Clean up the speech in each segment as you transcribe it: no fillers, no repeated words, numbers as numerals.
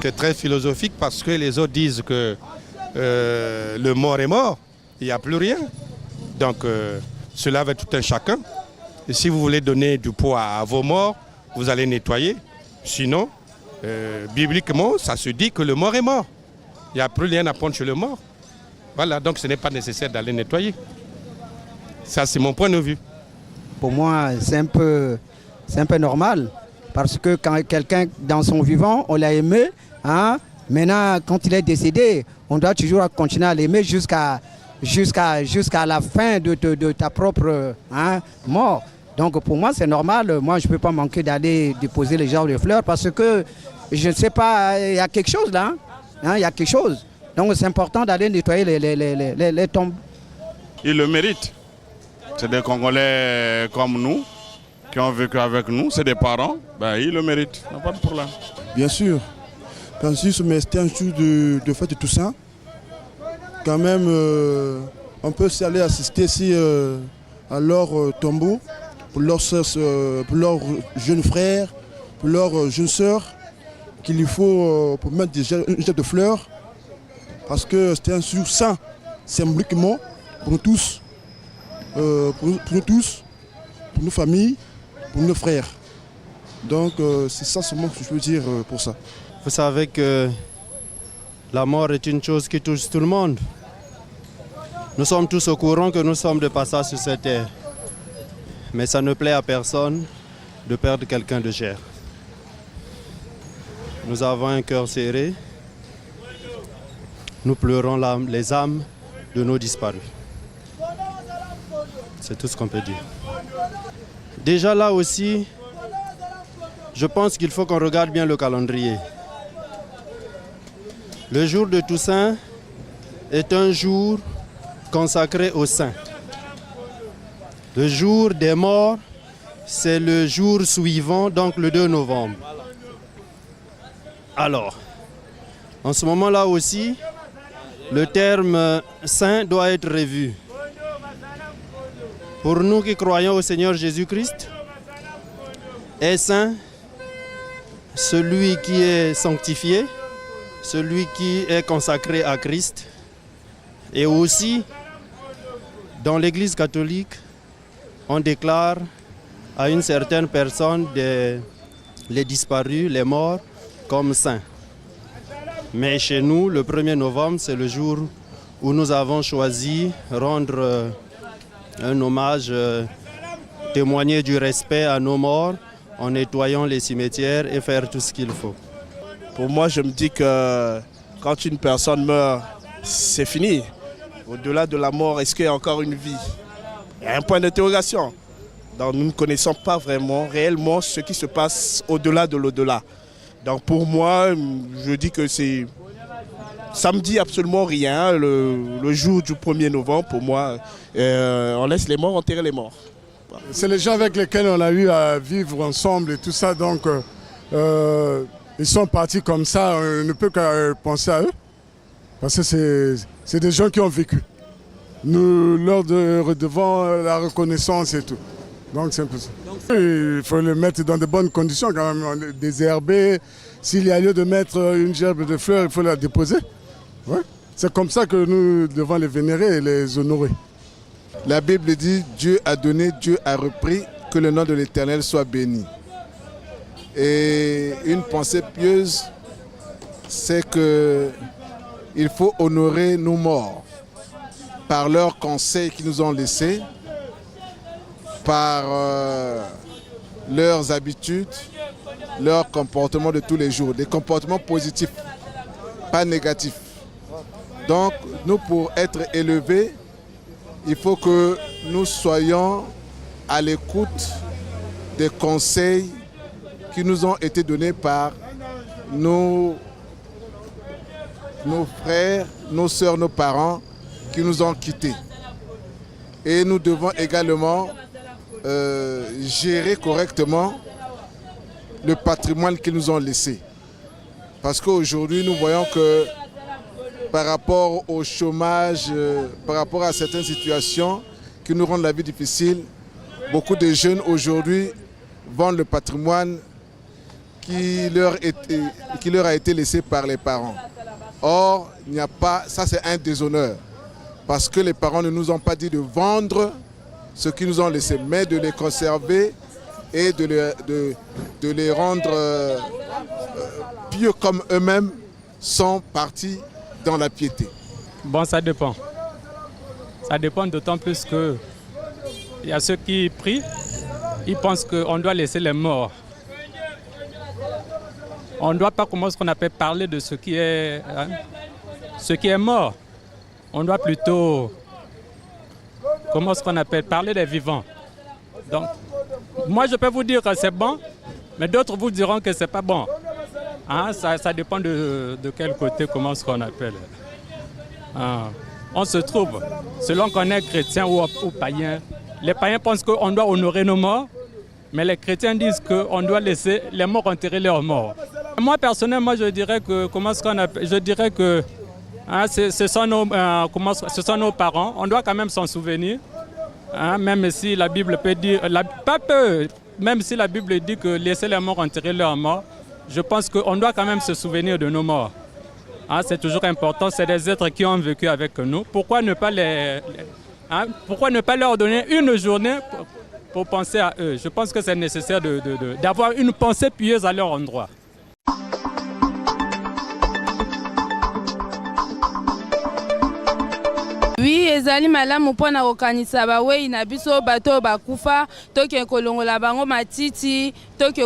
C'est très philosophique parce que les autres disent que le mort est mort, il n'y a plus rien. Donc cela va tout un chacun. Et si vous voulez donner du poids à vos morts, vous allez nettoyer. Sinon, bibliquement, ça se dit que le mort est mort. Il n'y a plus rien à prendre chez le mort. Voilà, donc ce n'est pas nécessaire d'aller nettoyer. Ça, c'est mon point de vue. Pour moi, c'est un peu normal. Parce que quand quelqu'un, dans son vivant, on l'a aimé, hein, maintenant, quand il est décédé, on doit toujours continuer à l'aimer jusqu'à la fin de ta propre mort. Donc pour moi, c'est normal. Moi, je ne peux pas manquer d'aller déposer les gens de fleurs parce que, je ne sais pas, il y a quelque chose là. Il y a quelque chose. Donc c'est important d'aller nettoyer les tombes. Ils le méritent. C'est des Congolais comme nous, qui ont vécu avec nous, c'est des parents, ben, ils le méritent, il n'y a pas de problème. Bien sûr, mais c'était un jour de fête de Toussaint. Quand même, on peut aller assister ici à leur tombeau, pour leurs jeunes frères, pour leurs jeunes sœurs, qu'il lui faut pour mettre une jet de fleurs, parce que c'était un jour saint, symboliquement, pour nous tous, pour nos familles, pour nos frères. Donc c'est ça seulement que je peux dire pour ça. Vous savez que la mort est une chose qui touche tout le monde. Nous sommes tous au courant que nous sommes de passage sur cette terre. Mais ça ne plaît à personne de perdre quelqu'un de cher. Nous avons un cœur serré. Nous pleurons les âmes de nos disparus. C'est tout ce qu'on peut dire. Déjà là aussi, je pense qu'il faut qu'on regarde bien le calendrier. Le jour de Toussaint est un jour consacré aux saints. Le jour des morts, c'est le jour suivant, donc le 2 novembre. Alors, en ce moment-là aussi, le terme saint doit être revu. Pour nous qui croyons au Seigneur Jésus-Christ, est saint celui qui est sanctifié, celui qui est consacré à Christ. Et aussi, dans l'Église catholique, on déclare à une certaine personne les disparus, les morts, comme saints. Mais chez nous, le 1er novembre, c'est le jour où nous avons choisi rendre un hommage, témoigner du respect à nos morts en nettoyant les cimetières et faire tout ce qu'il faut. Pour moi, je me dis que quand une personne meurt, c'est fini. Au-delà de la mort, est-ce qu'il y a encore une vie? Il y a un point d'interrogation. Donc nous ne connaissons pas vraiment, réellement, ce qui se passe au-delà de l'au-delà. Donc pour moi, je dis que ça me dit absolument rien. Le jour du 1er novembre, pour moi, on laisse les morts enterrer les morts. C'est les gens avec lesquels on a eu à vivre ensemble et tout ça, donc ils sont partis comme ça, on ne peut que penser à eux. Parce que c'est des gens qui ont vécu. Nous leur redevons la reconnaissance et tout. Donc c'est un peu ça. Il faut les mettre dans de bonnes conditions quand même, désherber. S'il y a lieu de mettre une gerbe de fleurs, il faut la déposer. Ouais. C'est comme ça que nous devons les vénérer et les honorer. La Bible dit « Dieu a donné, Dieu a repris, que le nom de l'Éternel soit béni ». Et une pensée pieuse, c'est qu'il faut honorer nos morts par leurs conseils qu'ils nous ont laissés, par leurs habitudes, leurs comportements de tous les jours, des comportements positifs, pas négatifs. Donc, nous, pour être élevés, il faut que nous soyons à l'écoute des conseils qui nous ont été donnés par nos frères, nos sœurs, nos parents qui nous ont quittés. Et nous devons également gérer correctement le patrimoine qu'ils nous ont laissé. Parce qu'aujourd'hui, nous voyons que par rapport au chômage, par rapport à certaines situations qui nous rendent la vie difficile, beaucoup de jeunes aujourd'hui vendent le patrimoine qui leur a été laissé par les parents. Or, il n'y a pas, ça c'est un déshonneur, parce que les parents ne nous ont pas dit de vendre ce qu'ils nous ont laissé, mais de les conserver et de les rendre pieux comme eux-mêmes sont partis dans la piété. Bon, ça dépend. Ça dépend d'autant plus que il y a ceux qui prient, ils pensent qu'on doit laisser les morts. On ne doit pas commencer ce qu'on appelle parler de ce qui est mort. On doit plutôt comment ce qu'on appelle parler des vivants. Donc, moi je peux vous dire que c'est bon, mais d'autres vous diront que c'est pas bon. Hein, ça dépend de quel côté, comment ce qu'on appelle. On se trouve, selon qu'on est chrétien ou païen. Les païens pensent qu'on doit honorer nos morts, mais les chrétiens disent qu'on doit laisser les morts enterrer leurs morts. Moi personnellement, je dirais que ce sont nos parents. On doit quand même s'en souvenir, hein, même si la Bible peut dire, même si la Bible dit que laisser les morts enterrer leurs morts, je pense qu'on doit quand même se souvenir de nos morts. Hein, c'est toujours important, c'est des êtres qui ont vécu avec nous. Pourquoi ne pas leur donner une journée pour penser à eux? Je pense que c'est nécessaire d'avoir une pensée pieuse à leur endroit. Oui, ezali malamu mpona kokanisa bawei na biso bato bakufa toke kolongola bango matiti toke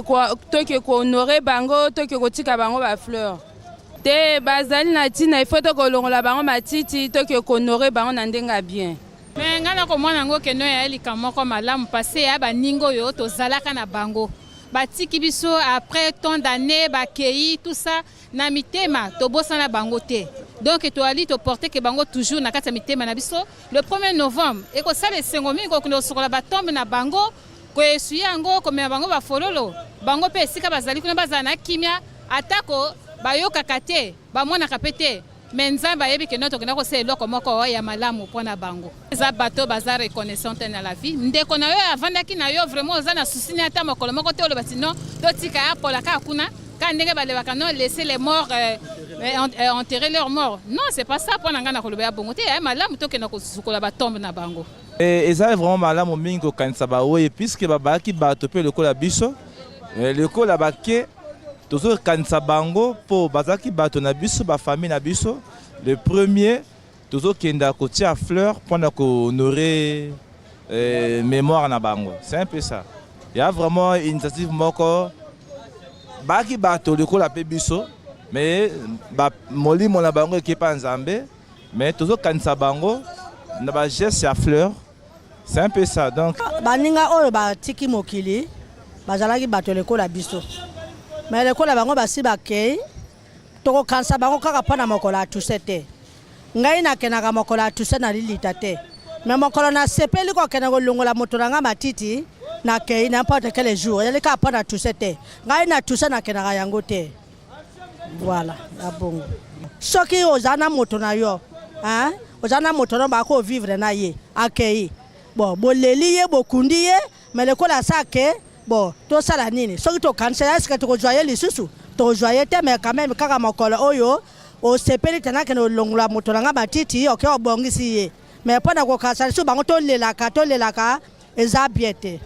honore bango toke kotika bango ba fleur te bazali na tina ifo to kolongola bango matiti toke honore bango na ndenga bien. Mais ngana ko mwana ngo keno ya elika moko malamu passé ya baningo yo to zalaka na bango batiki biso après tant d'années bakei tout ça na mitema to bosana bango te. Donc tu ali te porter que bango toujours na kata mitema na biso le 1er novembre et ko sala sengomi ko kuno sokola batombe na bango ko esuya ngo ko me bango ba fololo bango pe sika bazali kuna bazana kimia atako bayoka kate ba mona kapete menza bayebi que notre ko se eloko moko ya malamu pona bango za bato baza reconnaissante na la vie ndeko na yo avandaki na yo vraiment za na susini ata mokolo moko te oloba sino to tika ya pola ka kuna ka ndenge balebaka non laisser les morts enterrer leurs morts. Non, c'est pas ça pour ngana koloba ya bongo te malamu to ke na ko sukola ba tombe na bango. Eza vraiment malamu mingi kanisa ba oye puisque babaki bato pe lokola biso lokola bake toujours kanisa bango po bazaki bato na biso ba famille na biso le premier toujours kenda kotia fleur pendant ko honorer mémoire na bango. C'est un peu ça. Il y a vraiment une initiative moko baki bato lokola pe biso mais moli mona bango qui pas nzambe mais toujours kanisa bango na ba geste ya fleur. C'est un peu ça. Donc baninga oyo batiki mokili bazalaki bato lokola biso mais lokola bango basi bakei toko kanisa bango kaka pana mokola tusete ngai na kenaka mokola tusete na lilita te mais mokolo na sepeli ko kenaka kolongola moto nanga matiti na kei n'importe quel jour yali ka pana tusete ngai na tusete na kenaka yango te. Voilà, la bongo. Soki ozana moto na yo, hein? Ozana moto na bako vivre na ye, akei. Bon, boleli ye, bokundi ye, mais le kola sake, bon, to sala nini. Soki to cancel, est-ce que to joyer lisusu? To joyer te, mais quand même kaka mokola oyo, o sepeli tena ke no longola moto na matiti, ok obongisi ye. Mais pona ko cancel, so bango to lelaka, eza biete.